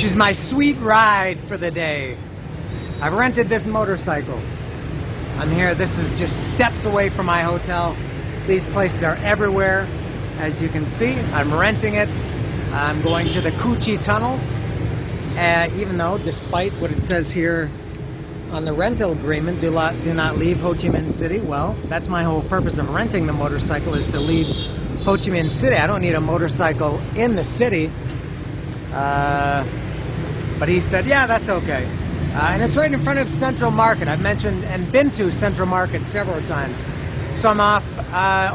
She's my sweet ride for the day. I've rented this motorcycle. I'm here, this is just steps away from my hotel. These places are everywhere. As you can see, I'm renting it. I'm going to the Coochie tunnels. Even though, despite what it says here on the rental agreement, do not leave Ho Chi Minh City. Well, that's my whole purpose of renting the motorcycle, is to leave Ho Chi Minh City. I don't need a motorcycle in the city. But he said, yeah, that's okay. And it's right in front of Central Market. I've mentioned and been to Central Market several times. So I'm off.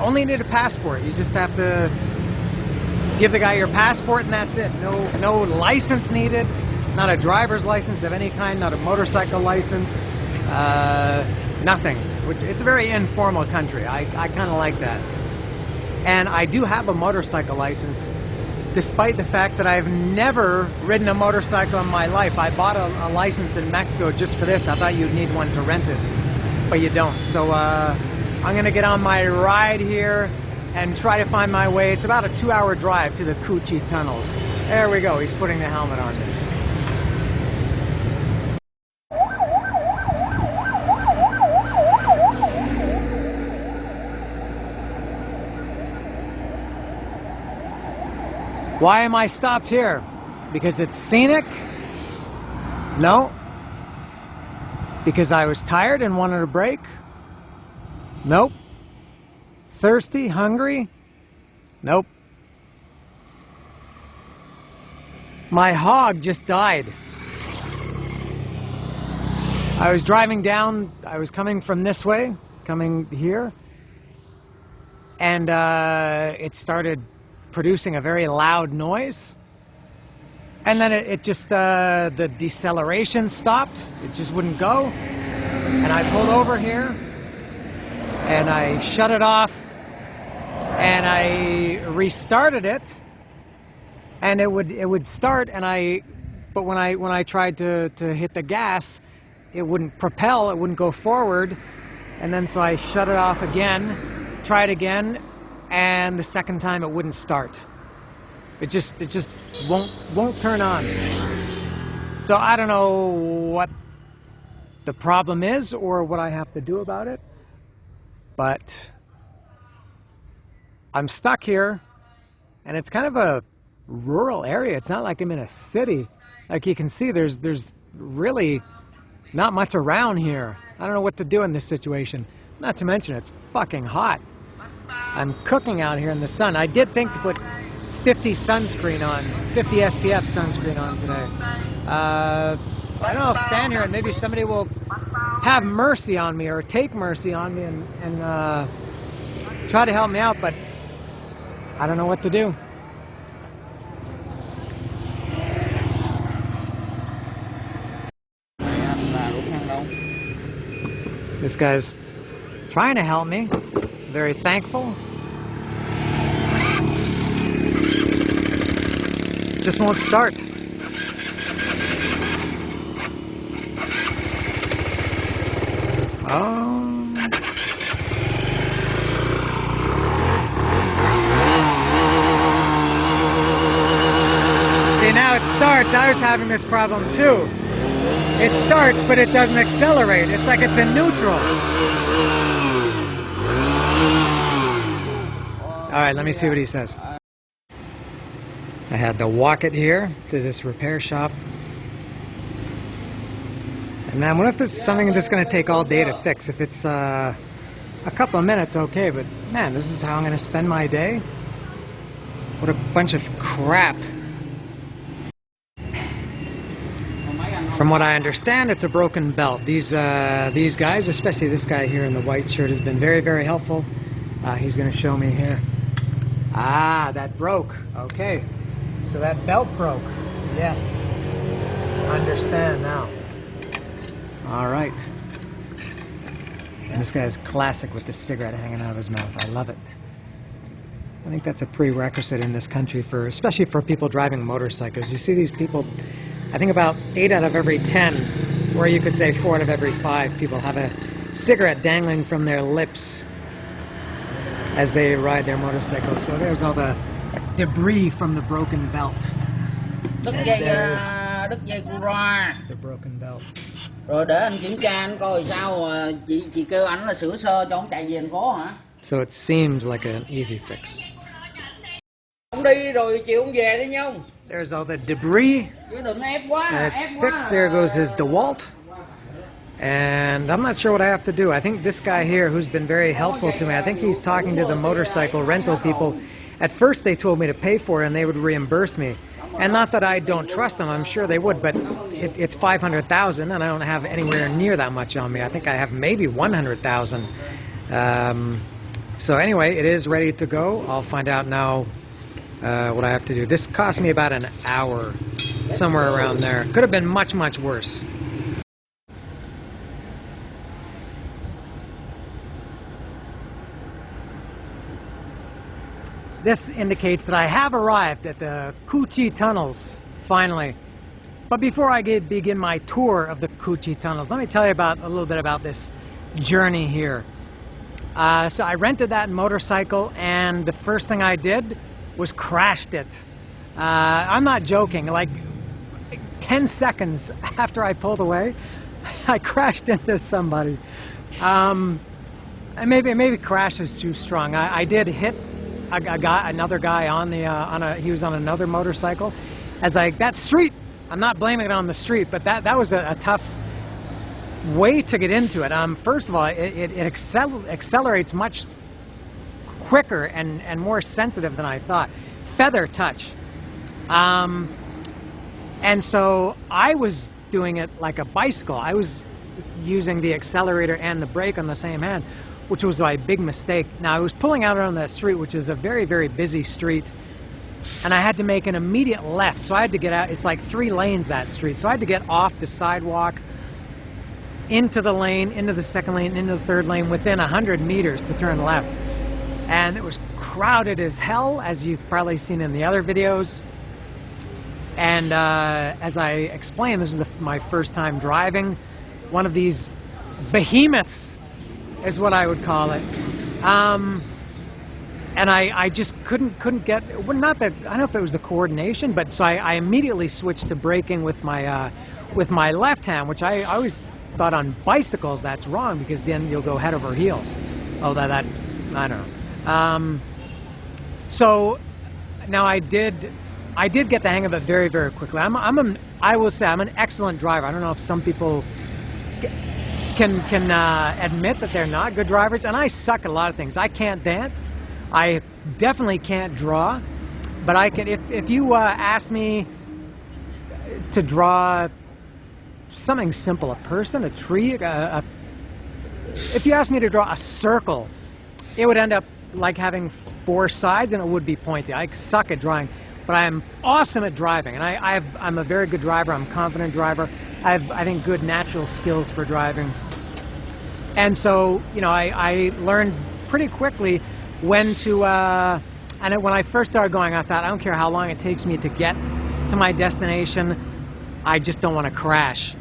Only need a passport. You just have to give the guy your passport and that's it. No license needed. Not a driver's license of any kind. Not a motorcycle license. Nothing. It's a very informal country. I kind of like that. And I do have a motorcycle license, despite the fact that I've never ridden a motorcycle in my life. I bought a license in Mexico just for this. I thought you'd need one to rent it, but you don't. So I'm gonna get on my ride here and try to find my way. It's about a 2-hour drive to the Coochie tunnels. There we go, he's putting the helmet on me. Why am I stopped here? Because it's scenic? No. Because I was tired and wanted a break? Nope. Thirsty? Hungry? Nope. My hog just died. I was driving down, I was coming from this way, coming here, and it started producing a very loud noise, and then it just the deceleration stopped. It just wouldn't go, and I pulled over here and I shut it off and I restarted it, and it would start, and but when I tried to hit the gas, it wouldn't propel, it wouldn't go forward, and then so I shut it off again, tried again, and the second time it wouldn't start. It just won't turn on. So I don't know what the problem is or what I have to do about it, but I'm stuck here, and it's kind of a rural area. It's not like I'm in a city. Like you can see, there's really not much around here. I don't know what to do in this situation. Not to mention it's fucking hot. I'm cooking out here in the sun. I did think to put 50 sunscreen on, 50 SPF sunscreen on today. I don't know, I'll stand here and maybe somebody will have mercy on me or take mercy on me and try to help me out, but I don't know what to do. This guy's trying to help me. Very thankful. Just won't start. Oh. See, now it starts. I was having this problem too. It starts, but it doesn't accelerate. It's like it's in neutral. All right, let me see what he says. I had to walk it here to this repair shop. And man, what if this is something that's going to take all day to fix? If it's a couple of minutes, okay, but man, this is how I'm going to spend my day? What a bunch of crap. From what I understand, it's a broken belt. These guys, especially this guy here in the white shirt, has been very, very helpful. He's going to show me here. Ah, that broke. Okay. So that belt broke. Yes. Understand now. All right. And this guy's classic with the cigarette hanging out of his mouth. I love it. I think that's a prerequisite in this country, especially for people driving motorcycles. You see these people, I think about 8 out of every 10, or you could say 4 out of every 5 people have a cigarette dangling from their lips as they ride their motorcycles. So there's all the debris from the broken belt. And there's đứt dây cu ra. The broken belt. Rồi để anh kiểm tra anh coi sao, chị kêu anh là sửa sơ cho ông chạy về thành phố hả? So it seems like an easy fix. Ông đi rồi chiều ông về đi nhông. There's all the debris. Chứ đừng ép quá. And it's fixed. There goes his DeWalt. And I'm not sure what I have to do. I think this guy here, who's been very helpful to me, I think he's talking to the motorcycle rental people. At first they told me to pay for it and they would reimburse me. And not that I don't trust them, I'm sure they would, but it's 500,000 and I don't have anywhere near that much on me. I think I have maybe 100,000. So anyway, it is ready to go. I'll find out now what I have to do. This cost me about an hour, somewhere around there. Could have been much, much worse. This indicates that I have arrived at the Cu Chi tunnels, finally. But before I begin my tour of the Cu Chi tunnels, let me tell you a little bit about this journey here. So I rented that motorcycle, and the first thing I did was crashed it. I'm not joking, like 10 seconds after I pulled away, I crashed into somebody. And maybe crash is too strong. I did hit another guy he was on another motorcycle. That street, I'm not blaming it on the street, but that was a tough way to get into it. First of all, it accelerates much quicker and more sensitive than I thought. Feather touch. And so I was doing it like a bicycle. I was using the accelerator and the brake on the same hand, which was my big mistake. Now, I was pulling out on that street, which is a very, very busy street, and I had to make an immediate left. So I had to get out. It's like 3 lanes, that street. So I had to get off the sidewalk, into the lane, into the second lane, into the third lane, within 100 meters to turn left. And it was crowded as hell, as you've probably seen in the other videos. And as I explained, this is my first time driving one of these behemoths, is what I would call it. And I just couldn't get, well, not that, I don't know if it was the coordination, but so I immediately switched to braking with my left hand, which I always thought on bicycles that's wrong, because then you'll go head over heels. Oh, that I don't know. So now I did get the hang of it very, very quickly. I will say I'm an excellent driver. I don't know if some people can admit that they're not good drivers, and I suck at a lot of things. I can't dance. I definitely can't draw, but I can. If you ask me to draw something simple, a person, a tree, if you ask me to draw a circle, it would end up like having 4 sides and it would be pointy. I suck at drawing, but I'm awesome at driving, and I'm a very good driver. I'm a confident driver. I have, I think, good natural skills for driving. And so, you know, I learned pretty quickly when to, and when I first started going, I thought, I don't care how long it takes me to get to my destination, I just don't want to crash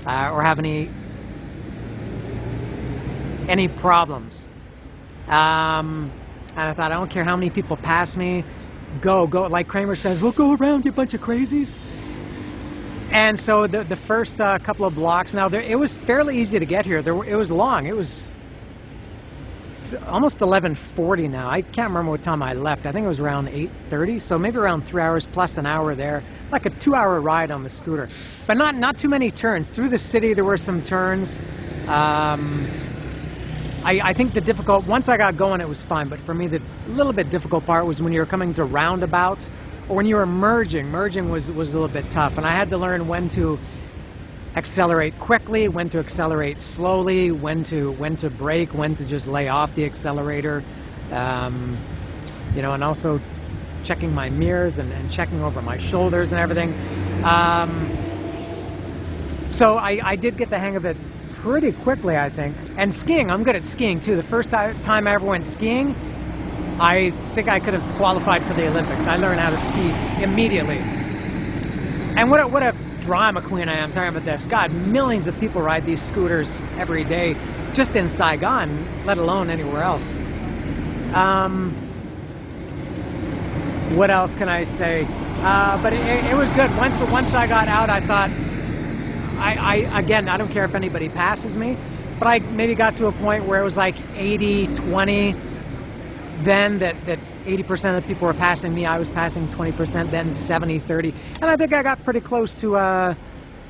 or have any problems. And I thought, I don't care how many people pass me, go, like Kramer says, we'll go around, you bunch of crazies. And so the first couple of blocks, now it was fairly easy to get here. It was long. It's almost 11:40 now. I can't remember what time I left. I think it was around 8:30, so maybe around 3 hours plus an hour there. Like a 2-hour ride on the scooter. But not too many turns. Through the city there were some turns. I think once I got going it was fine, but for me the little bit difficult part was when you were coming to roundabouts, or when you were merging. Merging was a little bit tough, and I had to learn when to accelerate quickly, when to accelerate slowly, when to brake, when to just lay off the accelerator, you know, and also checking my mirrors and checking over my shoulders and everything. So I did get the hang of it pretty quickly, I think. And skiing, I'm good at skiing too. The first time I ever went skiing, I think I could have qualified for the Olympics. I learned how to ski immediately. And what a drama queen I am talking about this. God, millions of people ride these scooters every day just in Saigon, let alone anywhere else. What else can I say? But it was good. Once I got out, I thought, again, I don't care if anybody passes me, but I maybe got to a point where it was like 80-20. Then that 80% of the people were passing me, I was passing 20. Then 70-30, and I think I got pretty close to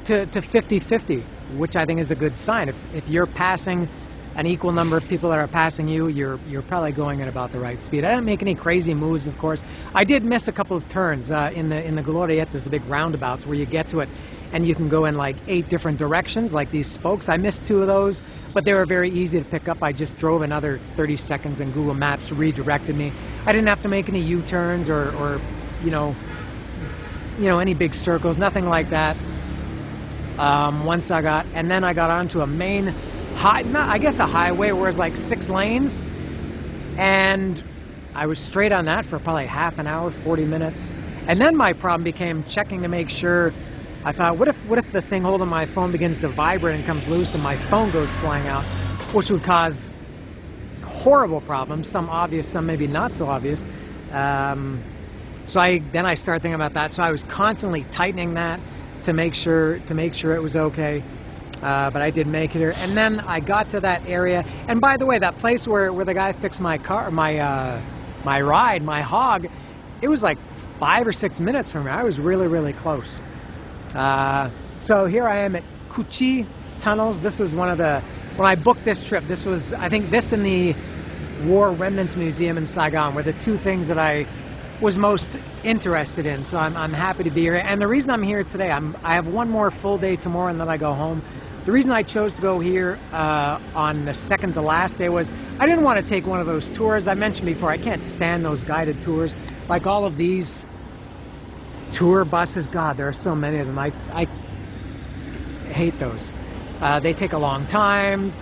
50-50, which I think is a good sign. If you're passing an equal number of people that are passing you, you're probably going at about the right speed. I didn't make any crazy moves, of course. I did miss a couple of turns in the Glorietas, the big roundabouts where you get to it and you can go in like 8 different directions, like these spokes. I missed 2 of those, but they were very easy to pick up. I just drove another 30 seconds and Google Maps redirected me. I didn't have to make any U-turns or you know any big circles, nothing like that. And then I got onto a main I guess a highway where it's like 6 lanes, and I was straight on that for probably half an hour, 40 minutes. And then my problem became checking to make sure. I thought, what if the thing holding my phone begins to vibrate and comes loose and my phone goes flying out, which would cause horrible problems, some obvious, some maybe not so obvious. So then I started thinking about that. So I was constantly tightening that to make sure it was okay. But I did make it here. And then I got to that area. And by the way, that place where the guy fixed my car, my ride, my hog, it was like 5 or 6 minutes from me. I was really, really close. So here I am at Cu-Chi Tunnels. This was when I booked this trip, this was, I think this and the War Remnants Museum in Saigon were the 2 things that I was most interested in. So I'm happy to be here. And the reason I'm here today, I have one more full day tomorrow and then I go home. The reason I chose to go here on the second to last day was I didn't want to take one of those tours. I mentioned before, I can't stand those guided tours. Like all of these tour buses, God, there are so many of them. I hate those. They take a long time.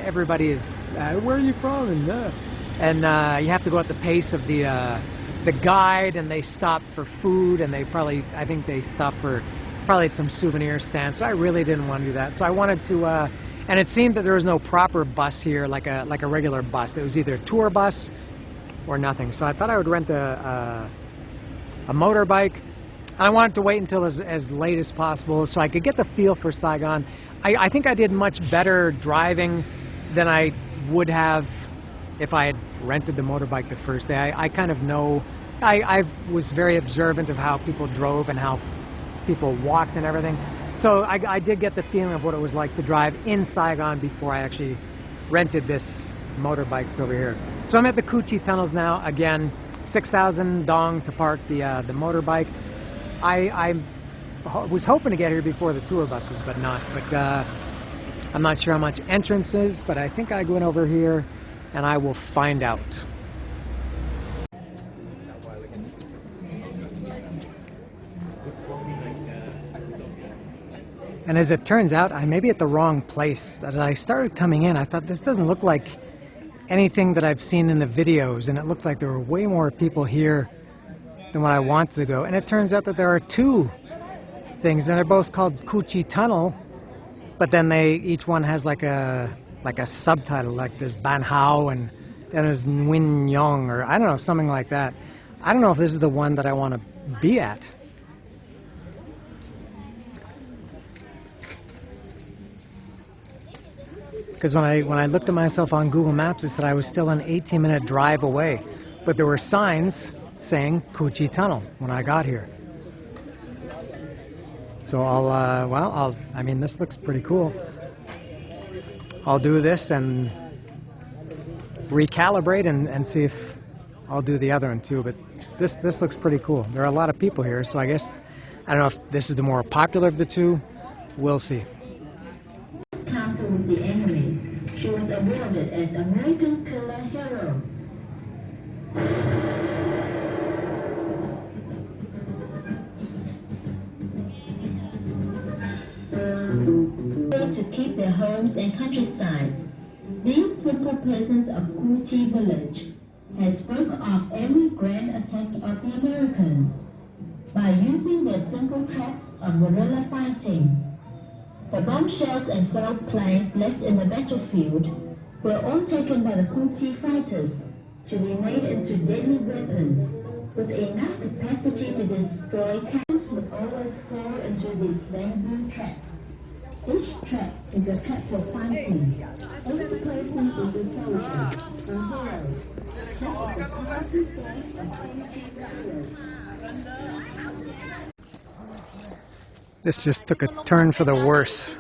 Everybody is, where are you from? And you have to go at the pace of the guide, and they stop for food, and I think they stop for probably at some souvenir stand. So I really didn't want to do that. So I wanted to, and it seemed that there was no proper bus here, like a regular bus. It was either a tour bus or nothing. So I thought I would rent a motorbike. I wanted to wait until as late as possible so I could get the feel for Saigon. I think I did much better driving than I would have if I had rented the motorbike the first day. I kind of know, I was very observant of how people drove and how people walked and everything. So I did get the feeling of what it was like to drive in Saigon before I actually rented this motorbike that's over here. So I'm at the Cu-Chi Tunnels now. Again, 6,000 dong to park the motorbike. I was hoping to get here before the tour buses, but not. But I'm not sure how much entrance is, but I think I go in over here and I will find out. And as it turns out, I may be at the wrong place. As I started coming in, I thought this doesn't look like anything that I've seen in the videos, and it looked like there were way more people here than what I wanted to go. And it turns out that there are 2 things, and they're both called Cu-Chi Tunnel, but then each one has like a subtitle, like there's Ban Hao and then there's Nguyen Yong, or I don't know, something like that. I don't know if this is the one that I want to be at. Because when I looked at myself on Google Maps, it said I was still an 18-minute drive away, but there were signs saying Cu-Chi Tunnel when I got here. So I mean, this looks pretty cool. I'll do this and recalibrate and see if I'll do the other one too. But this looks pretty cool. There are a lot of people here, so I guess, I don't know if this is the more popular of the 2. We'll see. Encounter with the enemy. She was awarded as American Killer Hero. To keep their homes and countryside. These simple peasants of Cu-Chi village has broke off every grand attempt of the Americans by using their simple traps of guerrilla fighting. The bombshells and failed planes left in the battlefield were all taken by the Cu-Chi fighters to be made into deadly weapons, with enough capacity to destroy cars would always fall into this bamboo trap. Each trap is a trap for fighting. Every person is a soldier, a hero. That is the powerful force of energy warriors. This just took a turn for the worse,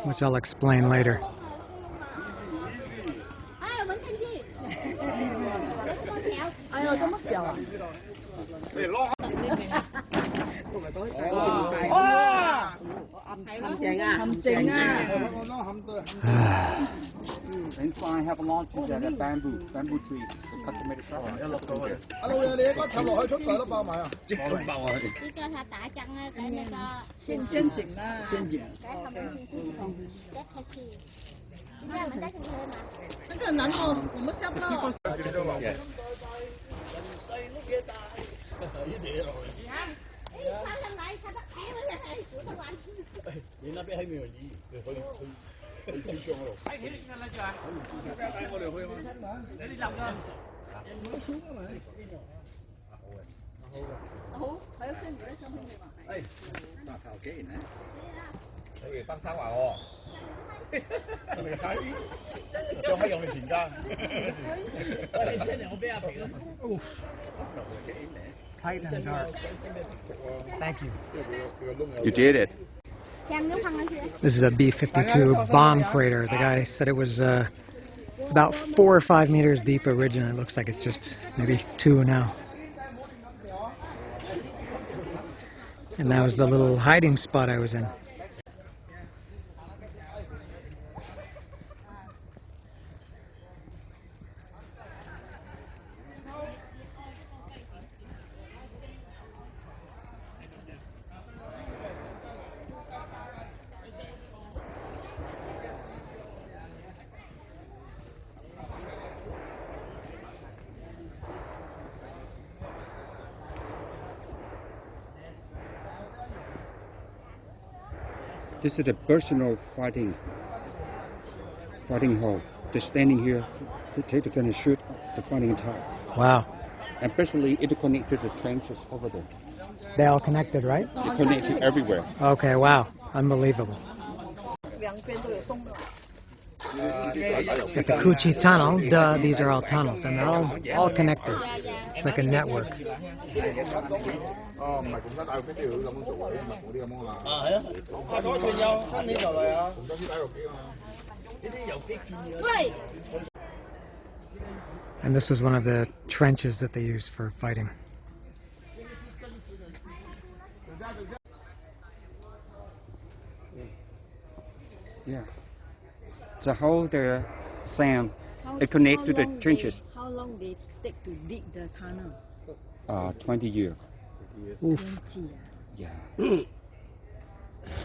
which I'll explain later. Inside have a launch that bamboo tree. Cut the metal trap. Tight and dark. Thank you. You did it. This is a B-52 bomb freighter. The guy said it was about 4 or 5 meters deep originally. It looks like it's just maybe 2 now. And that was the little hiding spot I was in. This is a personal fighting hall. They're standing here to take the gun and shoot the fighting type. Wow. And especially it connected to the trenches over there. They all connected, right? They're connected everywhere. Okay, wow. Unbelievable. At the Kuchi Tunnel, duh, these are all tunnels, and they're all connected. It's like a network. And this was one of the trenches that they used for fighting. Yeah. The hole there, Sam, it connects to the trenches. How long did it take to dig the tunnel? 20 years. Oof. 20. Yeah.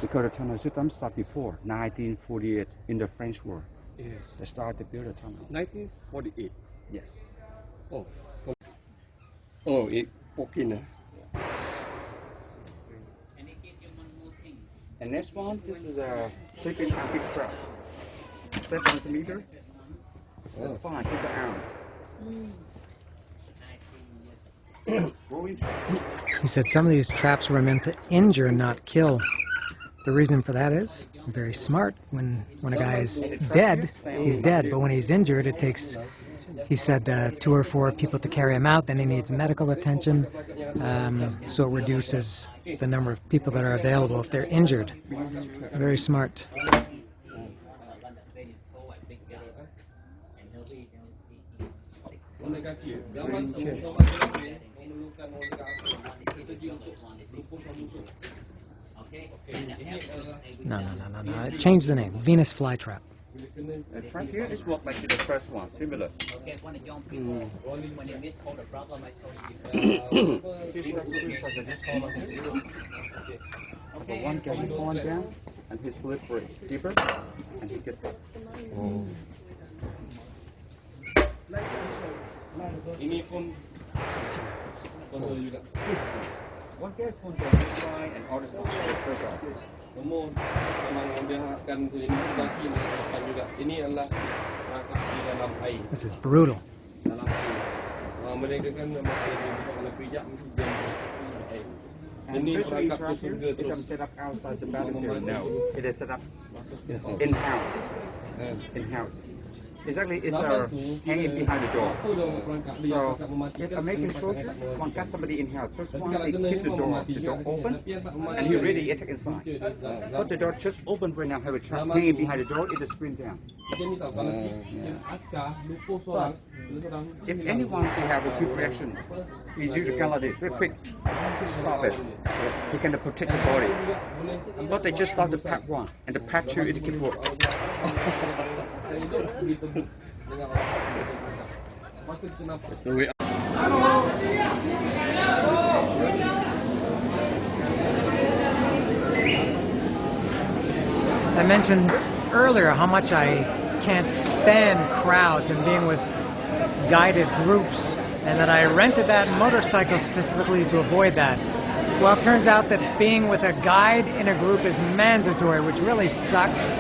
Because the tunnel system started before 1948 in the French War. Yes. They started to build a tunnel. 1948. Yes. Oh, it broken. And next one, this is a chicken big strap. 7 centimeter. That's fine. It's an ounce. He said some of these traps were meant to injure, not kill. The reason for that is very smart. When a guy is dead, he's dead. But when he's injured, it takes, he said, 2 or 4 people to carry him out. Then he needs medical attention. So it reduces the number of people that are available if they're injured. Very smart. No. Change the name. Venus flytrap. The trap here is work like the first one, similar. The one guy falling down, and his lip breaks deeper, and he gets up. Ini pun kontrol juga. One guy falls down this side and other side. First side. Semua memang dia akan ini kaki juga. Ini adalah rangkap di dalam air. This is brutal. Dalam air. mereka kan masih ada pijak And especially in Turkey, it is set up outside the battlefield. No, it is set up in-house. In-house. Exactly, it's hanging behind the door. So, if American soldiers want to get somebody in here, first one they keep the door open, and he really attack inside. But the door just open right now, have a trap hanging behind the door, it is sprint down. But if anyone they have a quick reaction, we use the gun like this, very quick, stop it. He can protect the body. But they just stop the pack one, and the pack two, it keep work. I mentioned earlier how much I can't stand crowds and being with guided groups, and that I rented that motorcycle specifically to avoid that. Well, it turns out that being with a guide in a group is mandatory, which really sucks.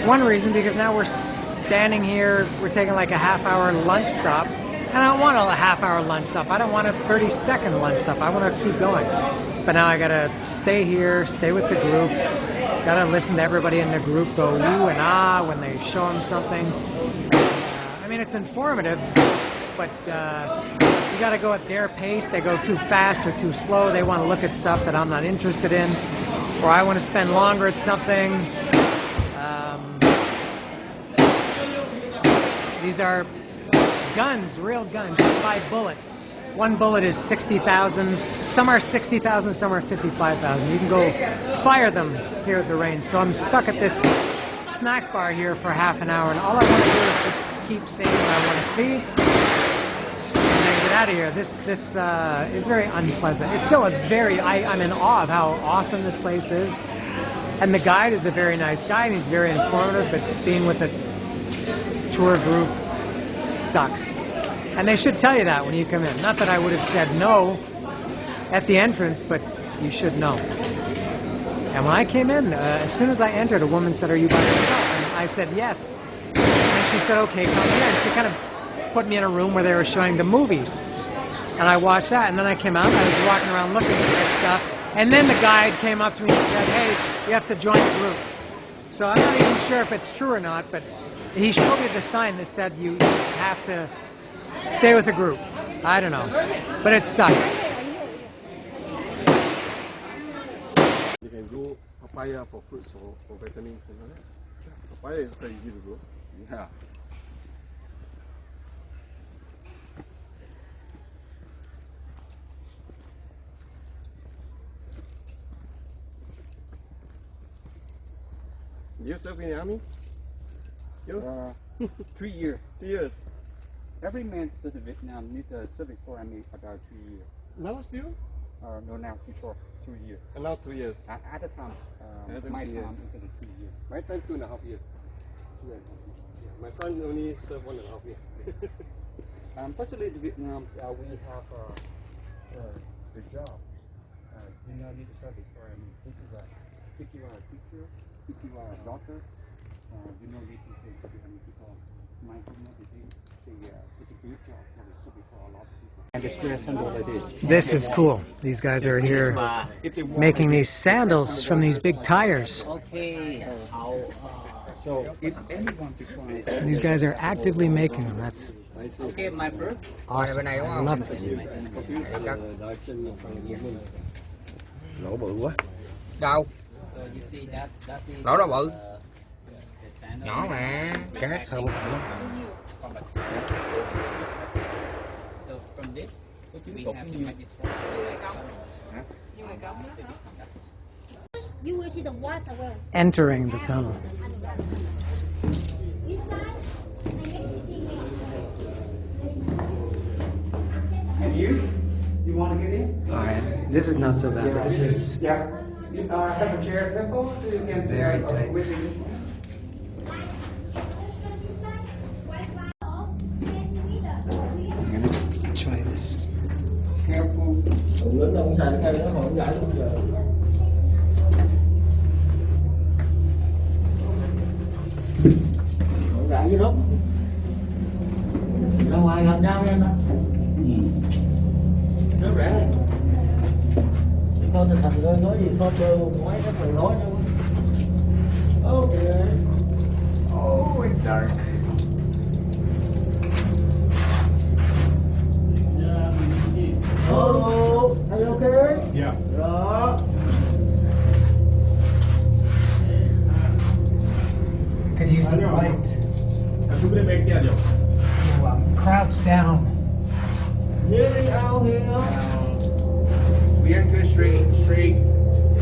One reason, because now we're standing here, we're taking like a half-hour lunch stop, and I don't want a half-hour lunch stop. I don't want a 30-second lunch stop. I want to keep going. But now I gotta stay here, stay with the group, gotta listen to everybody in the group go ooh and ah when they show them something. I mean, it's informative, but you gotta go at their pace. They go too fast or too slow. They want to look at stuff that I'm not interested in, or I want to spend longer at something. These are guns, real guns. You buy bullets. One bullet is 60,000. Some are 60,000, some are 55,000. You can go fire them here at the range. So I'm stuck at this snack bar here for half an hour, and all I want to do is just keep seeing what I want to see, and then get out of here. This is very unpleasant. It's still I'm in awe of how awesome this place is. And the guide is a very nice guy, and he's very informative, but being with a tour group sucks. And they should tell you that when you come in. Not that I would have said no at the entrance, but you should know. And when I came in, as soon as I entered, a woman said, "Are you by yourself?" And I said, "Yes." And she said, "Okay, come here." And she kind of put me in a room where they were showing the movies. And I watched that, and then I came out, and I was walking around looking at stuff. And then the guide came up to me and said, "Hey, you have to join the group." So I'm not even sure if it's true or not, but he showed me the sign that said you have to stay with the group. I don't know, but it sucks. You can grow papaya for fruits for vitamins. Papaya is very easy to grow. Yeah. You serve in the army? 3 years. 2 years. Every man to the Vietnam needs to serve for me about 2 years. Now still? No, now before 2 years. And now 2 years. At the time, my time is 2 years. My time 2.5 years. 2.5 years. Yeah. My son only served 1.5 years. Especially in Vietnam, we have the job. You know, need to serve for me. This is if you are a teacher, if you are a doctor, you know, need to serve for people. My community, it's a good job for the service for a lot of people. And the square sandal like this. This is cool. These guys are here making these sandals from these big tires. Okay. So if anyone to try, These guys are actively making them. That's Okay, my fruit. awesome. I love it. Lỗ bự quá. Đâu? Lỗ đâu bự? Nhỏ mà. Cát không. You will see the water well. Entering the tunnel. and you want to get in? All right. This is not so bad, but this is Yeah. You have a chair temple so you can very tight. with you. I'm gonna try this. Careful. Lớn ông xài cái đó hồi giải luôn giờ. Rải dưới đất. Ra ngoài gần nhau em đó. Oh, it's dark. Hello, are you okay? Yeah. Could use some light. Oh, I'm crouched down. Nearly out here. We are good straight.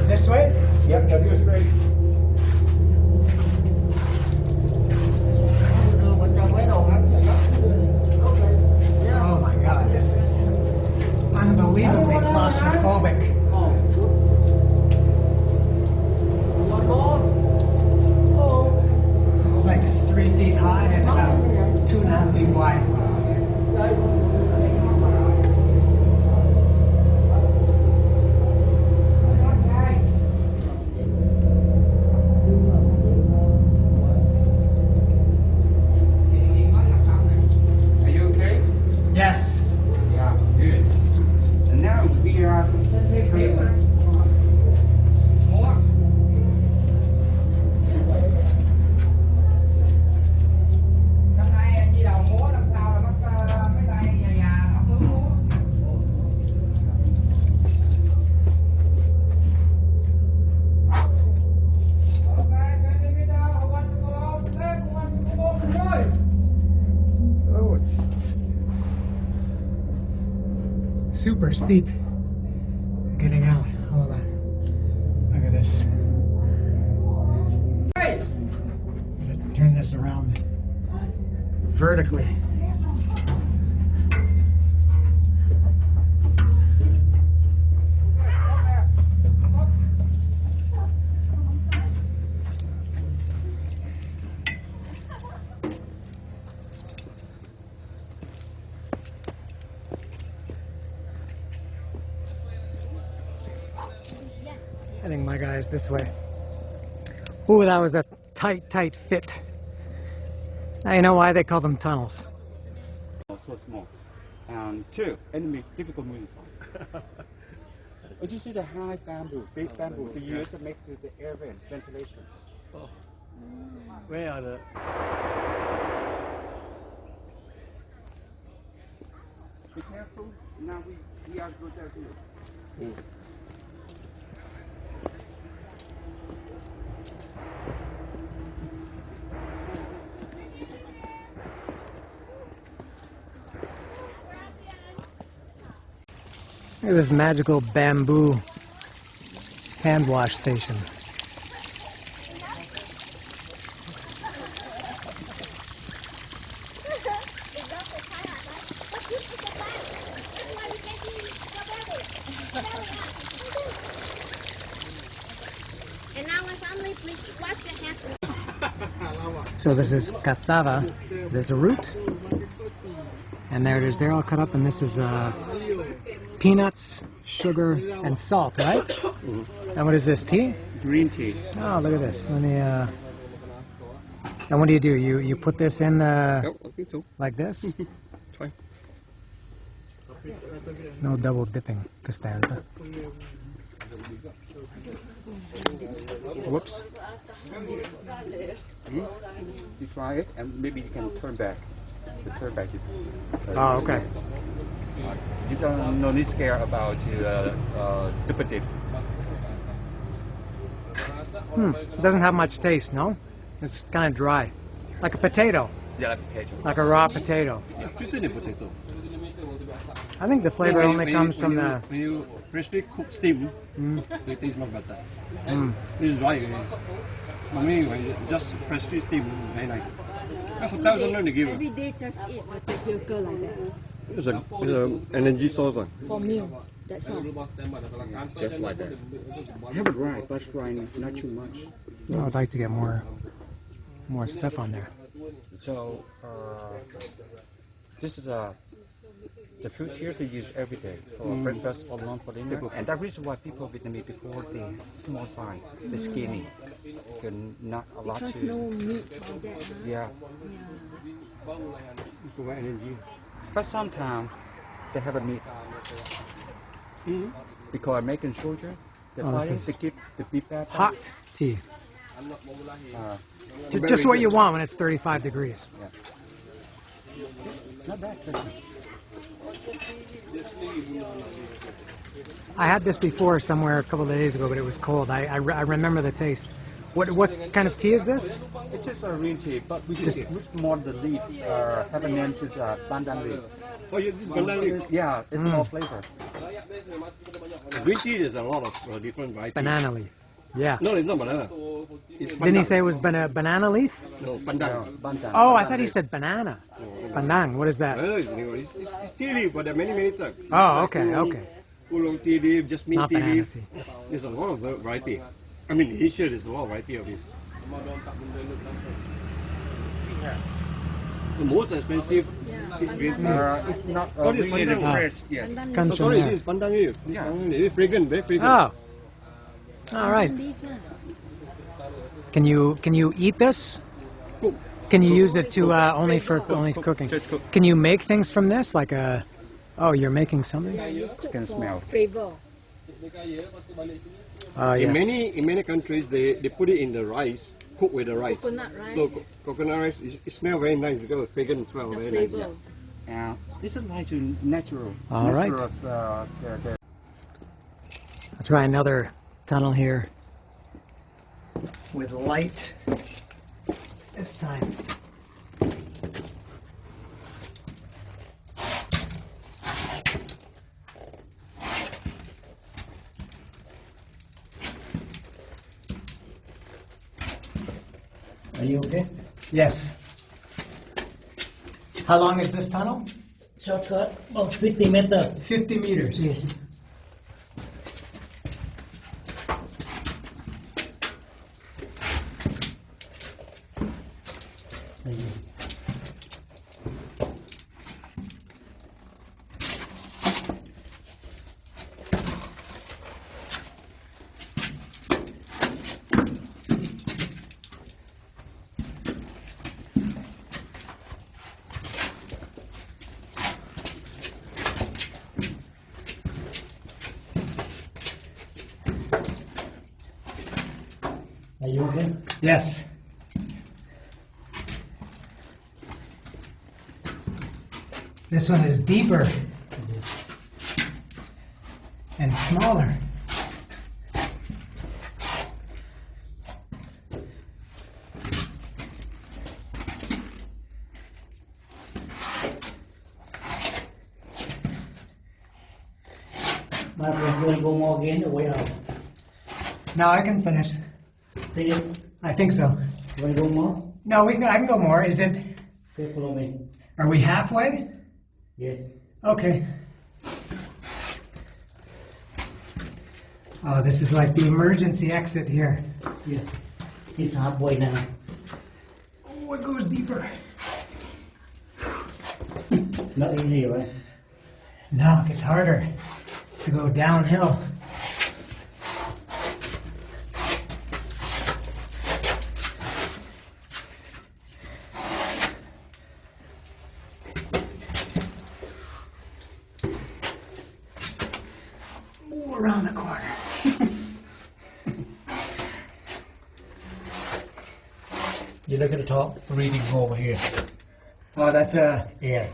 This way? Yep, go straight. Oh my God, this is unbelievably claustrophobic. This is like 3 feet high and about 2.5 feet wide. Are you okay? Yes. Yeah, good. And now we are turning. Oh, it's super steep getting out. Hold on. Look at this. I'm gonna turn this around vertically. I think my guy is this way. Ooh, that was a tight fit. Now you know why they call them tunnels. So small. And two, enemy difficult moving song. Would you see the high bamboo, big bamboo, they use to make the air vent, ventilation. Oh. Where are the... Be careful, now we are good at here. Look at this magical bamboo hand wash station. And now my family, please wash your hands. So this is cassava. There's a root. And there it is. They're all cut up, and this is peanuts, sugar, and salt, right? And what is this, tea? Green tea. Oh, look at this. Let me, and what do? You put this in like this? Try. No double dipping, Costanza. Whoops. You try it, and maybe you can turn back. Turn back. Oh, okay. You don't no need scare about double dip. It doesn't have much taste, no? It's kind of dry. Like a potato. Yeah, like potato. Like a raw potato. Sweetened potato. I think the flavor only comes from the... When you freshly cook steam, the taste much better. It's dry. For me, when you just freshly steam, very nice. Hotel don't they give. Every day just eat potato like that. It's an energy source. For meal, that's all. Just like that. Have it right, but frying not too much. I would like to get more stuff on there. So this is the fruit here they use every day for breakfast, for lunch, for dinner, and that reason why people Vietnamese before the small size, the skinny, not a lot Because to. no meat like that, huh? Yeah. Provide energy. But sometimes they have a meat. because making soldier, the Oh, this fire is to keep the people hot tea. Uh, Just what you want when it's 35 degrees. yeah. Not bad. Just I had this before somewhere a couple of days ago, but it was cold. I remember the taste. What kind of tea is this? It's just a green tea, but we just more the leaf. Have a name is pandan leaf. Oh, yeah, this is pandan leaf. Yeah, it's more flavor. Green tea, there's a lot of different varieties. Banana leaf. Yeah. No, it's not banana. It's Didn't he say it was banana leaf? No, pandan. Pandan. Oh, I Pandan thought he leaf. said banana. Pandang. What is that? It's tea leaf, but there are many types. Oh, okay, okay. Oolong tea leaf, jasmine Not tea banana leaf. tea. There's a lot of variety. I mean, in Asia, there's a lot of variety of this. The most expensive is green tea. It's not What is really pandan? fresh. Yes. Comes Oh, from sorry, there. this is pandan leaf. Yeah. It's fragrant, very fragrant. Oh. All right. Leaf lah. Can you eat this? Cook. Can you use it to only cooking? Just cook. Can you make things from this? Like a oh, you're making something? You cook Can for smell. flavor. In Yes. many countries, they put it in the rice, cook with the rice. Coconut rice. So coconut rice, it smells very nice because the fragrance smell The very flavor. nice. Yeah. This is natural. All right. Natural, I'll try another tunnel here with light this time. Are you okay? Yes. How long is this tunnel? Shortcut, about 50 meters. 50 meters. Yes. Thank you. Are you okay? Yes. This one is deeper and smaller. Mark, you want to go more again or way out? Now I can finish. Think it? I think so. You want to go more? No, I can go more. Is it? Okay, follow me. Are we halfway? Yes. Okay. Oh, this is like the emergency exit here. Yeah. It's halfway now. Oh, it goes deeper. Not easy, right? No, it gets harder to go downhill. Ooh, around the corner. You look at the top, breathing over here. Oh, that's a Yeah.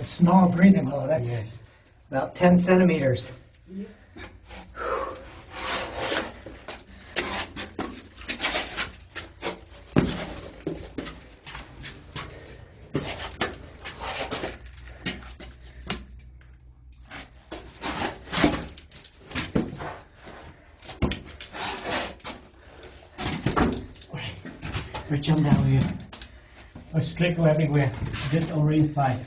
small breathing hole. That's Yes. about 10 centimeters. We jump down here. A straight go everywhere. Just over inside.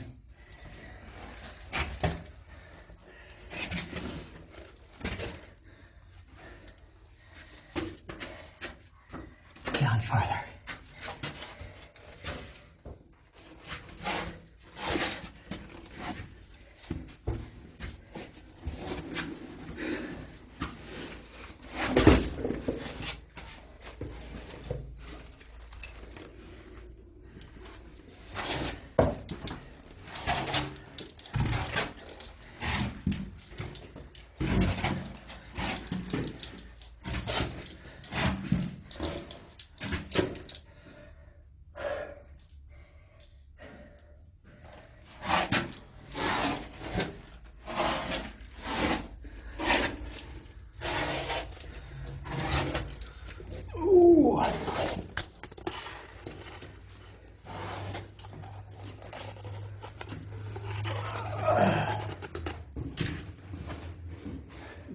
Down farther.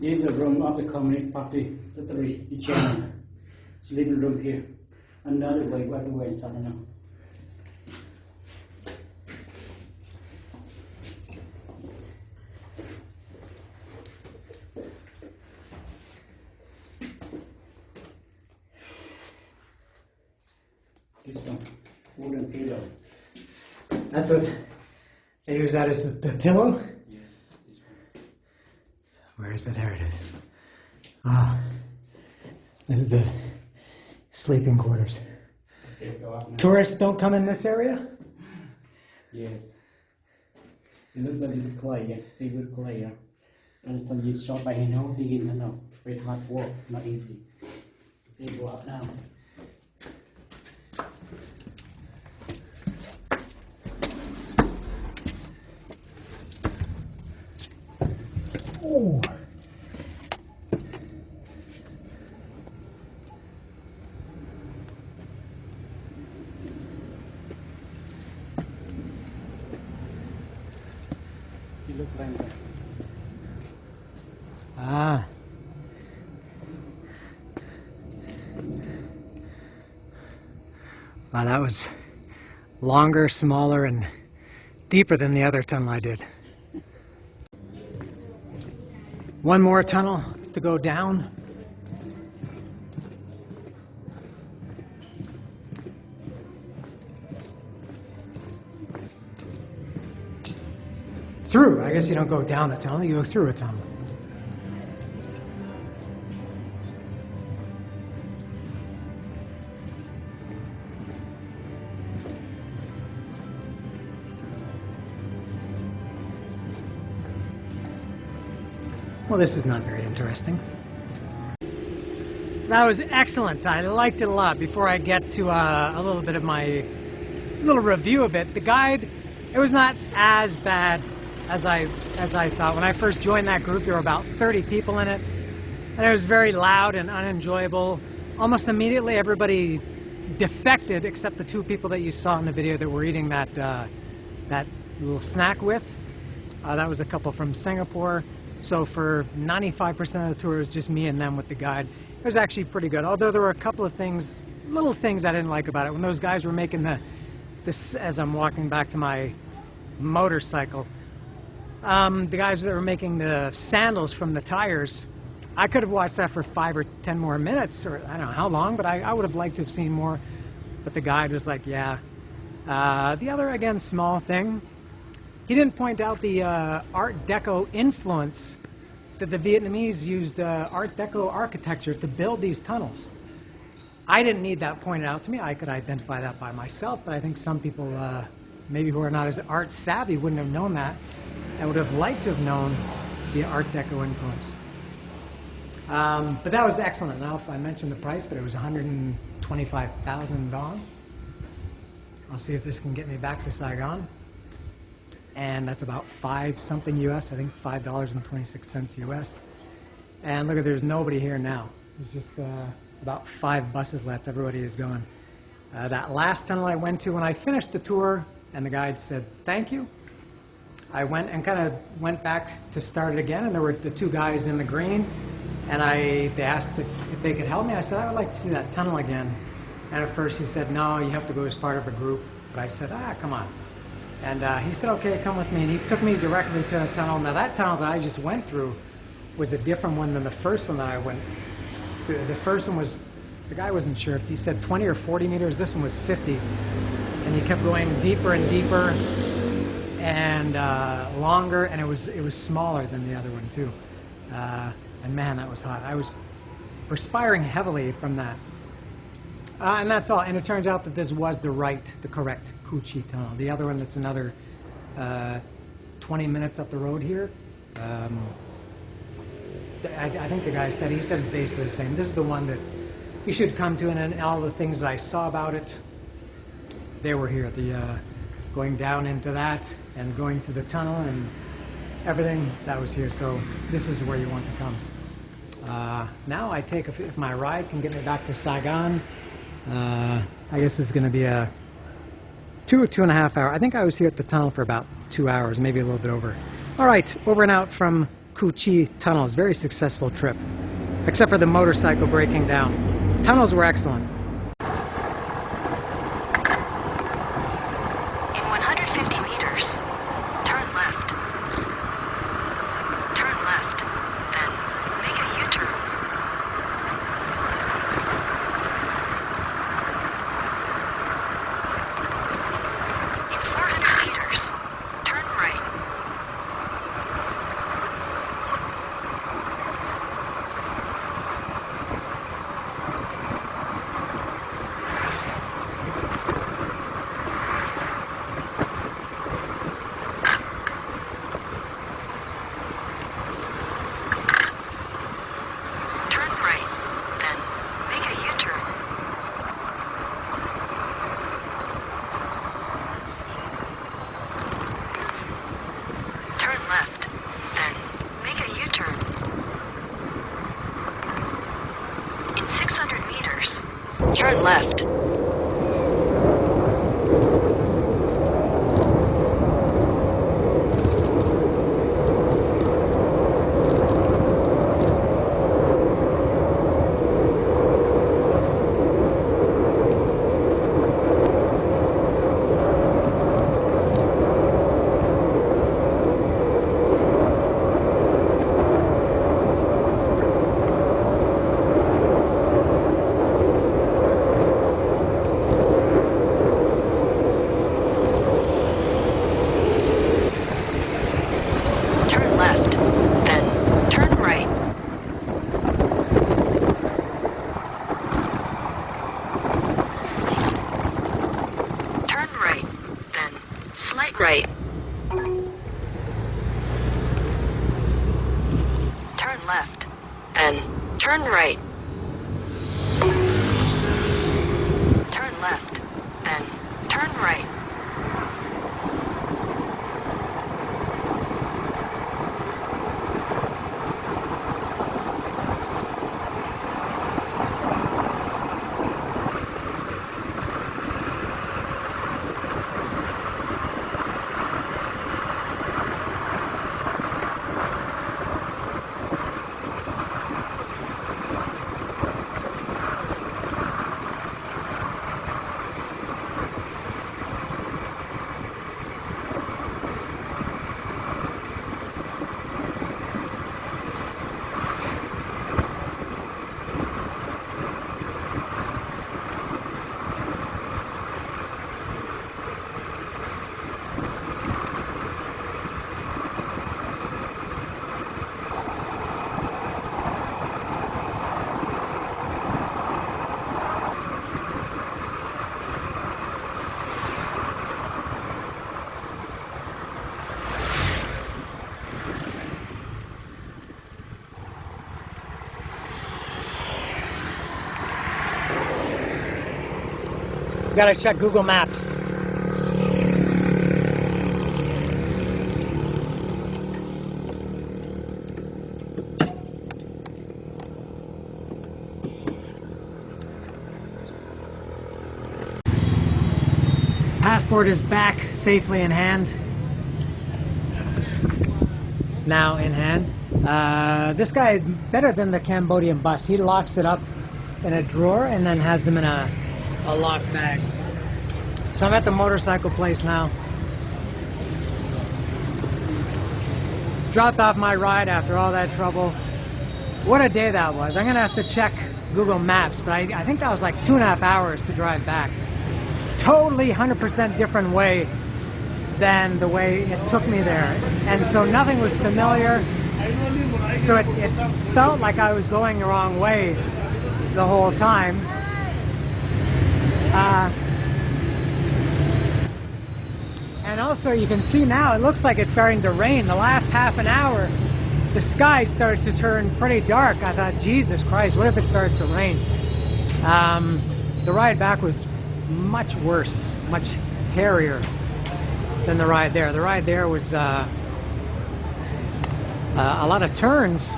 This is the room of the Communist Party Secretary Chairman. Sleeping room here. Another way, everywhere inside now. This one, wooden pillow. That's what they use that as the pillow? Yes, this one. Where is it? There it is. Ah, this is the sleeping quarters. Okay, go up now. Tourists don't come in this area? Yes. It looks like it's clay, yeah, stay with clay, yeah. And some you shot by hand, no, dig into no. Very hard work, not easy. Okay, go up now. Oh. You look like that. Ah. Wow, that was longer, smaller, and deeper than the other tunnel I did. One more tunnel to go down. Through. I guess you don't go down a tunnel, you go through a tunnel. Well, this is not very interesting. That was excellent. I liked it a lot. Before I get to a little bit of my little review of it, the guide, it was not as bad as I thought. When I first joined that group, there were about 30 people in it, and it was very loud and unenjoyable. Almost immediately, everybody defected, except the two people that you saw in the video that were eating that that little snack with. That was a couple from Singapore. So for 95% of the tour, it was just me and them with the guide. It was actually pretty good, although there were a couple of things, little things I didn't like about it. When those guys were making this, as I'm walking back to my motorcycle, the guys that were making the sandals from the tires, I could have watched that for 5 or 10 more minutes, or I don't know how long, but I would have liked to have seen more. But the guide was like, yeah. The other, again, small thing, he didn't point out the Art Deco influence that the Vietnamese used Art Deco architecture to build these tunnels. I didn't need that pointed out to me. I could identify that by myself, but I think some people, maybe who are not as art savvy, wouldn't have known that and would have liked to have known the Art Deco influence. But that was excellent. Now, if I mentioned the price, but it was 125,000 dong. I'll see if this can get me back to Saigon. And that's about $5 US, I think $5.26 US. And look at, there's nobody here now. There's just about 5 buses left. Everybody is going. That last tunnel I went to when I finished the tour, and the guide said, thank you. I went and kind of went back to start it again, and there were the two guys in the green, and they asked if they could help me. I said, I would like to see that tunnel again. And at first he said, no, you have to go as part of a group. But I said, come on. And he said, okay, come with me. And he took me directly to the tunnel. Now that tunnel that I just went through was a different one than the first one that I went through. The first one was, the guy wasn't sure if he said 20 or 40 meters. This one was 50. And he kept going deeper and deeper and longer. And it was smaller than the other one too. And man, that was hot. I was perspiring heavily from that. And that's all. And it turns out that this was the correct Cu Chi tunnel. The other one that's another 20 minutes up the road here. I think the guy said, he said it's basically the same. This is the one that you should come to, and all the things that I saw about it, they were here. The going down into that and going through the tunnel and everything, that was here. So this is where you want to come. Now I take, if my ride can get me back to Saigon, I guess this is going to be a 2.5 hour. I think I was here at the tunnel for about 2 hours, maybe a little bit over. All right, over and out from Cu Chi tunnels. Very successful trip, except for the motorcycle breaking down. Tunnels were excellent. In 150 meters, turn left. Turn left, then make a U-turn. In 400 meters, turn right. Turn right, then make a U-turn. Turn left, then make a U-turn. In 600 meters, turn left. Turn left, then turn right. Turn right, then slight right. Turn left, then turn right. Turn left, then turn right. Gotta check Google Maps. Passport is back safely in hand. Now in hand. This guy is better than the Cambodian bus. He locks it up in a drawer and then has them in a locked bag. So I'm at the motorcycle place now. Dropped off my ride after all that trouble. What a day that was. I'm gonna have to check Google Maps, but I think that was like 2.5 hours to drive back. Totally 100% different way than the way it took me there. And so nothing was familiar. So it felt like I was going the wrong way the whole time. And also you can see now it looks like it's starting to rain. The last half an hour the sky started to turn pretty dark. I thought, Jesus Christ, what if it starts to rain? The ride back was much worse, much hairier than the ride there. The ride there was a lot of turns,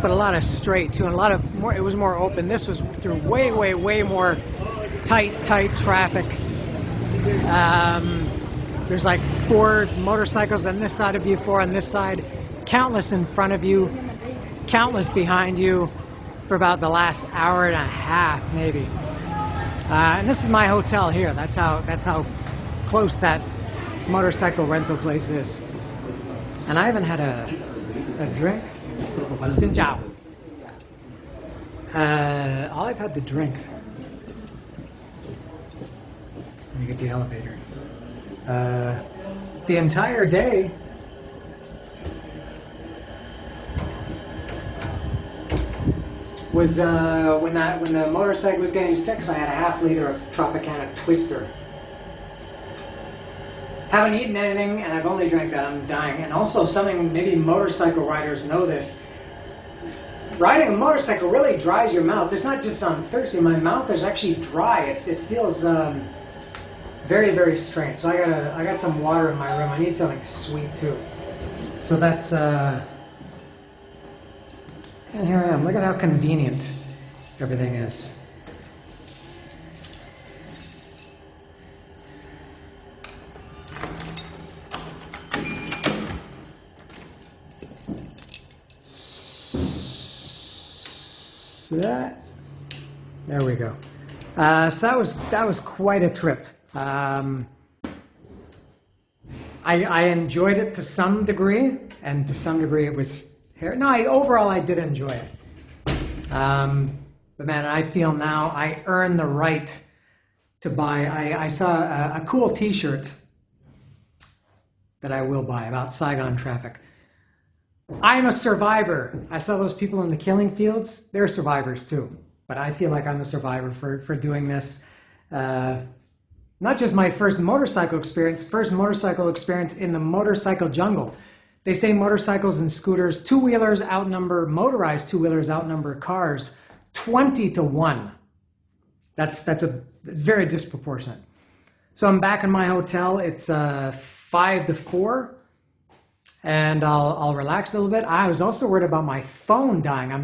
but a lot of straight too, and a lot of more. It was more open. This was through way more tight traffic. There's like 4 motorcycles on this side of you, 4 on this side, countless in front of you, countless behind you for about the last hour and a half, maybe. And this is my hotel here. That's how close that motorcycle rental place is. And I haven't had a drink. Xin chào. All I've had to drink. Let me get the elevator. The entire day. Was when the motorcycle was getting fixed, I had a half-liter of Tropicana Twister. Haven't eaten anything, and I've only drank that. I'm dying. And also something, maybe motorcycle riders know this. Riding a motorcycle really dries your mouth. It's not just I'm thirsty. My mouth is actually dry. It feels very, very strange. So I got some water in my room. I need something sweet too. So that's and here I am. Look at how convenient everything is. So there we go. So that was quite a trip. I enjoyed it to some degree, and to some degree it was. No, overall I did enjoy it. But man, I feel now I earn the right to buy. I saw a cool T-shirt that I will buy about Saigon traffic. I'm a survivor. I saw those people in the killing fields. They're survivors too. But I feel like I'm a survivor for doing this. Not just my first motorcycle experience in the motorcycle jungle. They say motorcycles and scooters, motorized two-wheelers outnumber cars 20-1. That's very disproportionate. So I'm back in my hotel. It's 5-4, and I'll relax a little bit. I was also worried about my phone dying. I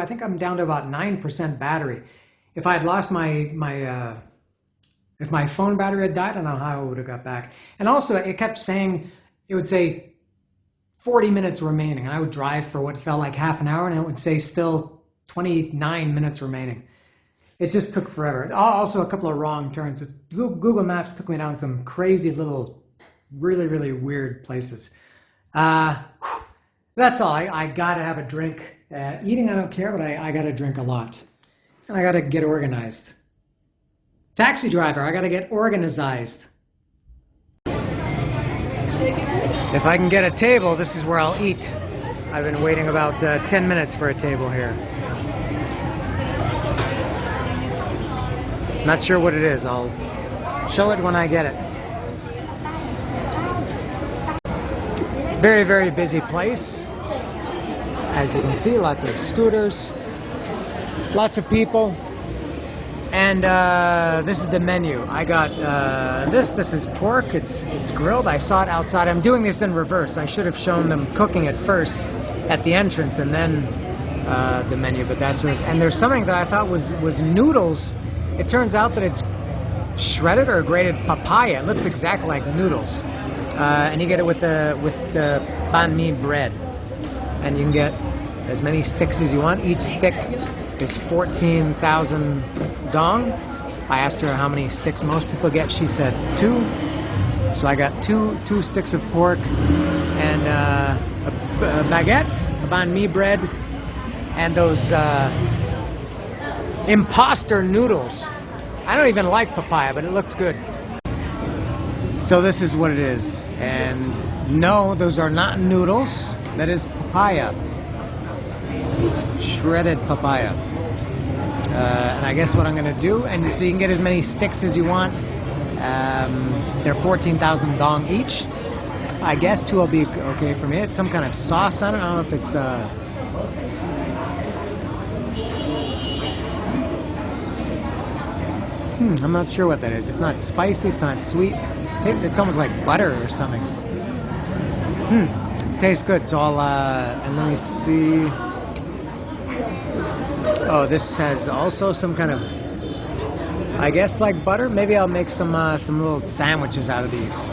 think I'm down to about 9% battery. If I had lost if my phone battery had died, I don't know how I would have got back. And also, it kept saying, it would say 40 minutes remaining, and I would drive for what felt like half an hour, and it would say still 29 minutes remaining. It just took forever. Also, a couple of wrong turns. Google Maps took me down some crazy little, really, really weird places. That's all. I gotta have a drink. Eating, I don't care, but I gotta drink a lot. And I gotta get organized. Taxi driver, I gotta get organized. If I can get a table, this is where I'll eat. I've been waiting about 10 minutes for a table here. Not sure what it is. I'll show it when I get it. Very, very busy place. As you can see, lots of scooters, lots of people. And this is the menu. I got this is pork. It's grilled. I saw it outside. I'm doing this in reverse. I should have shown them cooking it first at the entrance and then the menu. But that's what. And there's something that I thought was noodles. It turns out that it's shredded or grated papaya. It looks exactly like noodles. And you get it with the banh mi bread. And you can get as many sticks as you want. Each stick is 14,000 dong. I asked her how many sticks most people get. She said 2. So I got two sticks of pork and a baguette, a banh mi bread, and those imposter noodles. I don't even like papaya, but it looked good. So this is what it is. And no, those are not noodles. That is papaya. Shredded papaya. And I guess what I'm going to do, and so you can get as many sticks as you want. They're 14,000 dong each. I guess 2 will be okay for me. It's some kind of sauce on it. I don't know if it's... I'm not sure what that is. It's not spicy, it's not sweet. It's almost like butter or something. Tastes good. So I'll, and let me see. Oh, this has also some kind of, I guess, like butter. Maybe I'll make some little sandwiches out of these.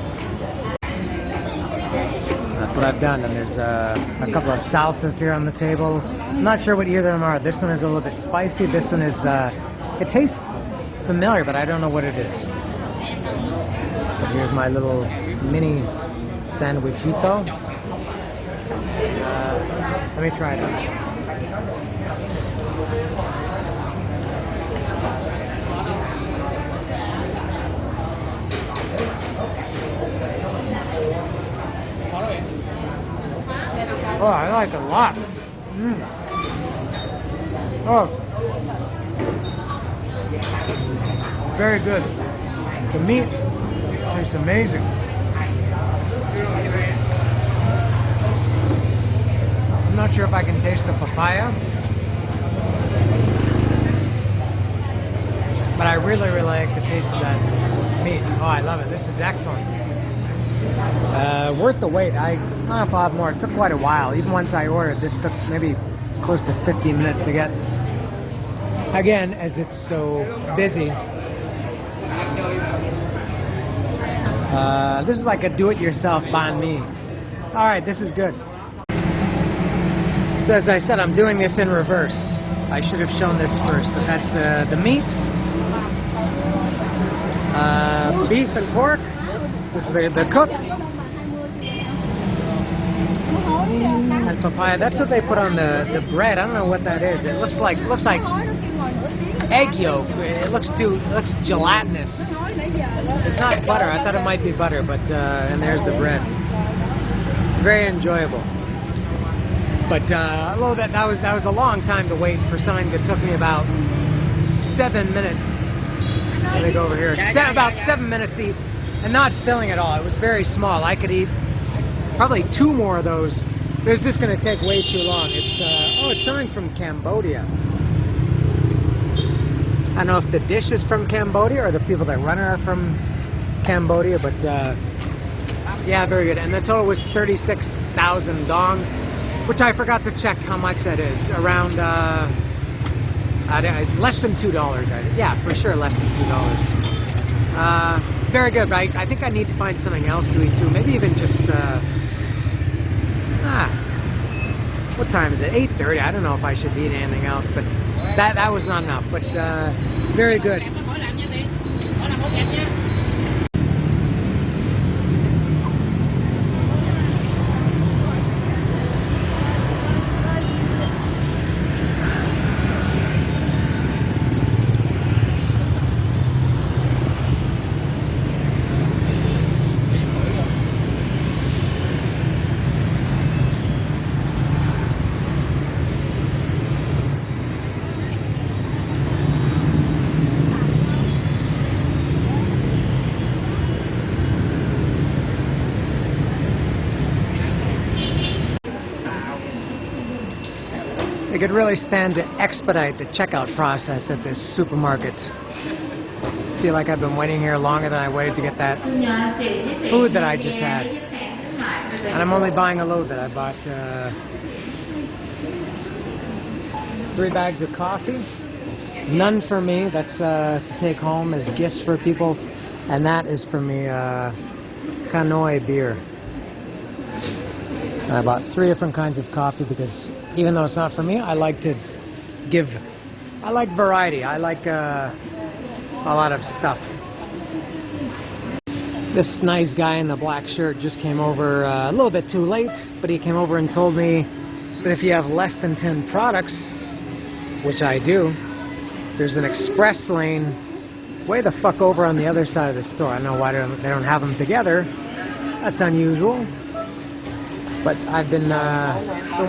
That's what I've done. And there's a couple of salsas here on the table. I'm not sure what either of them are. This one is a little bit spicy. This one is, it tastes familiar, but I don't know what it is. But here's my little mini sandwichito. Let me try it. Oh, I like it a lot. Oh, very good. The meat tastes amazing. I'm not sure if I can taste the papaya, but I really, really like the taste of that meat. Oh, I love it. This is excellent. Worth the wait. I don't know if I'll have more. It took quite a while. Even once I ordered, this took maybe close to 15 minutes to get. Again, as it's so busy. This is like a do-it-yourself banh mi. All right, this is good. So as I said, I'm doing this in reverse. I should have shown this first, but that's the meat. Beef and pork. This is the cook. And papaya. That's what they put on the bread. I don't know what that is. It looks like egg yolk. It looks gelatinous. It's not butter. I thought it might be butter, but and there's the bread. Very enjoyable. But a little bit. That was a long time to wait for something that took me about 7 minutes. Let me go over here. About 7 minutes to eat, and not filling at all. It was very small. I could eat probably 2 more of those. But it's just going to take way too long. It's it's something from Cambodia. I don't know if the dish is from Cambodia or the people that run it are from Cambodia, but yeah, very good. And the total was 36,000 dong, which I forgot to check how much that is. Around less than $2. Yeah, for sure, less than $2. Very good, right? I think I need to find something else to eat too. Maybe even just what time is it? 8:30. I don't know if I should eat anything else, but that was not enough. But very good. They could really stand to expedite the checkout process at this supermarket. I feel like I've been waiting here longer than I waited to get that food that I just had. And I'm only buying a load that I bought 3 bags of coffee. None for me. That's to take home as gifts for people. And that is for me Hanoi beer. And I bought 3 different kinds of coffee because even though it's not for me, I like to give. I like variety. I like a lot of stuff. This nice guy in the black shirt just came over a little bit too late, but he came over and told me that if you have less than 10 products, which I do, there's an express lane way the fuck over on the other side of the store. I don't know why they don't have them together. That's unusual. But I've been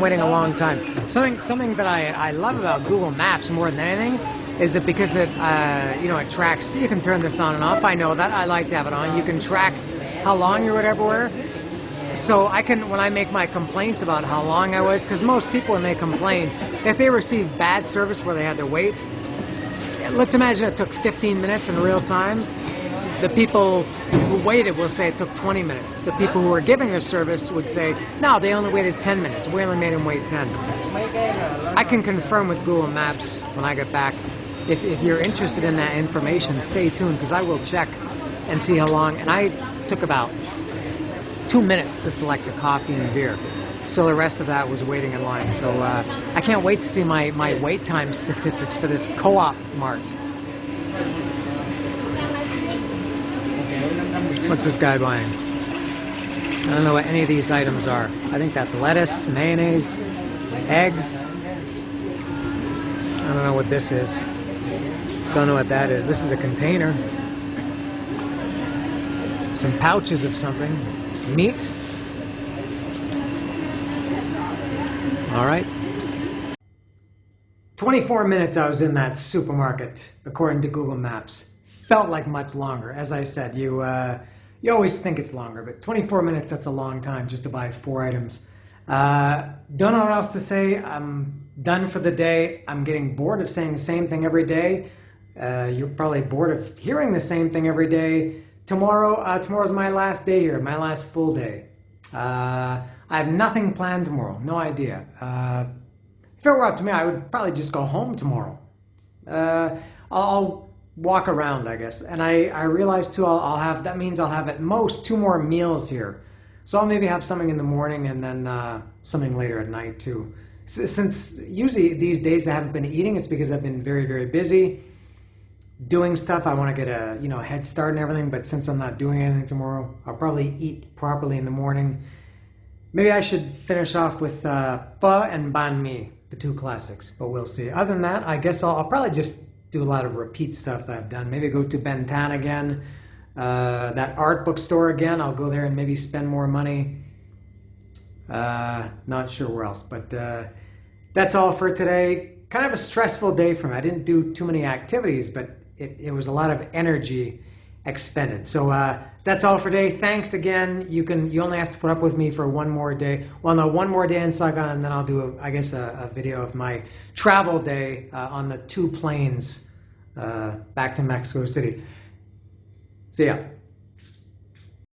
waiting a long time. Something that I love about Google Maps more than anything is that because it it tracks. You can turn this on and off. I know that. I like to have it on. You can track how long you're everywhere. So I can, when I make my complaints about how long I was, because most people when they complain, if they receive bad service where they had to wait, let's imagine it took 15 minutes in real time. The people who waited will say it took 20 minutes. The people who were giving the service would say, no, they only waited 10 minutes. We only made them wait 10. I can confirm with Google Maps when I get back. If you're interested in that information, stay tuned because I will check and see how long. And I took about 2 minutes to select the coffee and beer. So the rest of that was waiting in line. So I can't wait to see my wait time statistics for this co-op mart. What's this guy buying? I don't know what any of these items are. I think that's lettuce, mayonnaise, eggs. I don't know what this is. Don't know what that is. This is a container. Some pouches of something. Meat. All right. 24 minutes I was in that supermarket, according to Google Maps. Felt like much longer. As I said, you always think it's longer, but 24 minutes, that's a long time just to buy 4 items. Don't know what else to say. I'm done for the day. I'm getting bored of saying the same thing every day. You're probably bored of hearing the same thing every day. Tomorrow's my last day here, my last full day. I have nothing planned tomorrow, no idea. If it were up to me, I would probably just go home tomorrow. I'll walk around, I guess. And I realize too, that means I'll have at most 2 more meals here. So I'll maybe have something in the morning and then something later at night too. Since usually these days I haven't been eating, it's because I've been very, very busy doing stuff. I want to get a head start and everything, but since I'm not doing anything tomorrow, I'll probably eat properly in the morning. Maybe I should finish off with pho and banh mi, the 2 classics, but we'll see. Other than that, I guess I'll probably just do a lot of repeat stuff that I've done. Maybe go to Ben Tan again, that art bookstore again. I'll go there and maybe spend more money. Not sure where else, but that's all for today. Kind of a stressful day for me. I didn't do too many activities, but it was a lot of energy expended. So that's all for today. Thanks again. You only have to put up with me for 1 more day. Well, no, 1 more day in Saigon, and then I'll do I guess a video of my travel day on the 2 planes back to Mexico City. See ya.